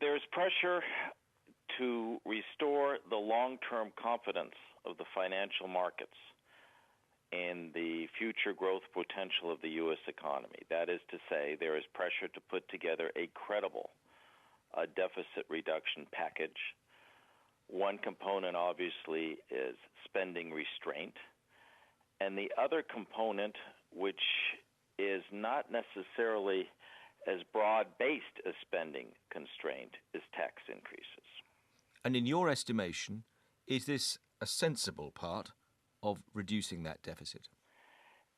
There's pressure to restore the long-term confidence of the financial markets in the future growth potential of the U.S. economy. That is to say, there is pressure to put together a credible deficit reduction package. One component, obviously, is spending restraint. And the other component, which is not necessarily as broad-based as spending constraint, is tax increases. And in your estimation, is this a sensible part of reducing that deficit?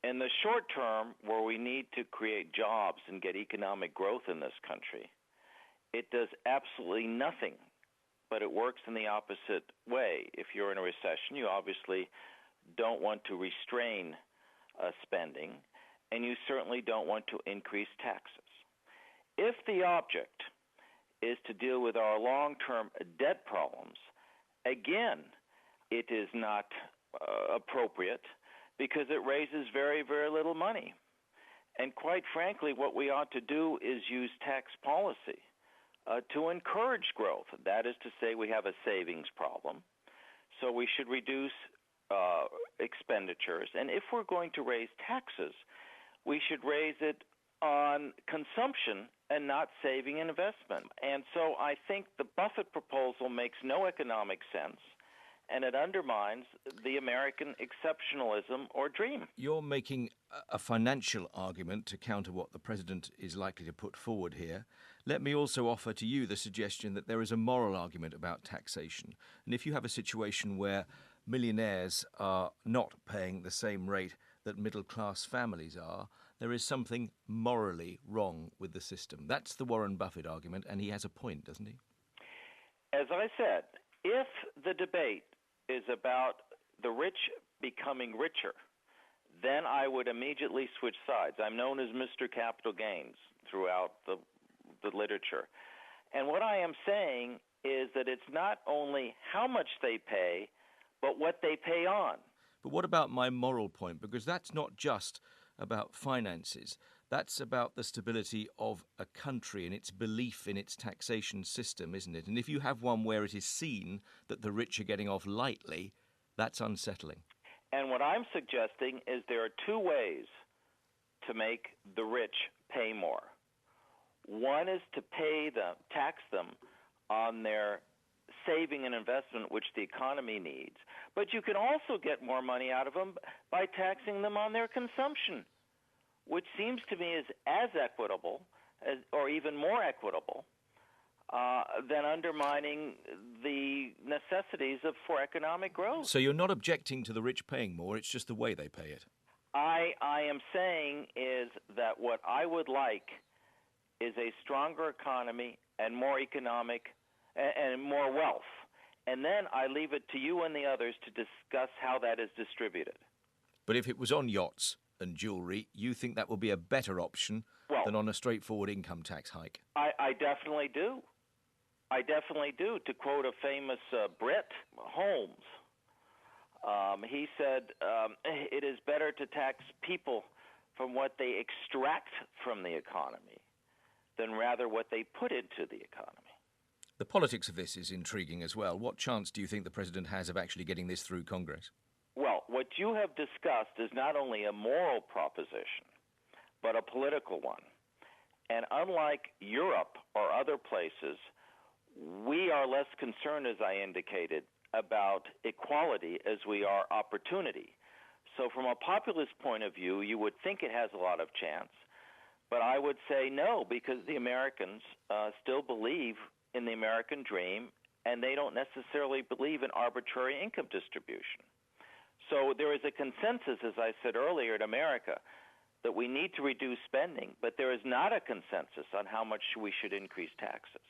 In the short term, where we need to create jobs and get economic growth in this country, it does absolutely nothing, but it works in the opposite way. If you're in a recession, you obviously don't want to restrain spending, and you certainly don't want to increase taxes. If the object is to deal with our long-term debt problems, again, it is not appropriate because it raises very, very little money. And quite frankly, what we ought to do is use tax policy to encourage growth. That is to say, we have a savings problem, so we should reduce expenditures. And if we're going to raise taxes, we should raise it on consumption and not saving and investment. And so I think the Buffett proposal makes no economic sense, and it undermines the American exceptionalism or dream. You're making a financial argument to counter what the president is likely to put forward here. Let me also offer to you the suggestion that there is a moral argument about taxation. And if you have a situation where millionaires are not paying the same rate that middle-class families are, there is something morally wrong with the system. That's the Warren Buffett argument, and he has a point, doesn't he? As I said, if the debate is about the rich becoming richer, then I would immediately switch sides. I'm known as Mr. Capital Gains throughout the literature. And what I am saying is that it's not only how much they pay, but what they pay on. But what about my moral point? Because that's not just about finances. That's about the stability of a country and its belief in its taxation system, isn't it? And if you have one where it is seen that the rich are getting off lightly, that's unsettling. And what I'm suggesting is there are two ways to make the rich pay more. One is to tax them on their saving and investment, which the economy needs. But you can also get more money out of them by taxing them on their consumption, which seems to me is as equitable or even more equitable than undermining the necessities for economic growth. So you're not objecting to the rich paying more, it's just the way they pay it. I am saying is that what I would like is a stronger economy and more economic and more wealth. And then I leave it to you and the others to discuss how that is distributed. But if it was on yachts and jewellery, you think that would be a better option than on a straightforward income tax hike? I definitely do. I definitely do. To quote a famous Brit, Holmes, he said, it is better to tax people from what they extract from the economy than rather what they put into the economy. The politics of this is intriguing as well. What chance do you think the president has of actually getting this through Congress? Well, what you have discussed is not only a moral proposition, but a political one. And unlike Europe or other places, we are less concerned, as I indicated, about equality as we are opportunity. So from a populist point of view, you would think it has a lot of chance, but I would say no, because the Americans still believe in the American dream, and they don't necessarily believe in arbitrary income distribution. So there is a consensus, as I said earlier, in America that we need to reduce spending, but there is not a consensus on how much we should increase taxes.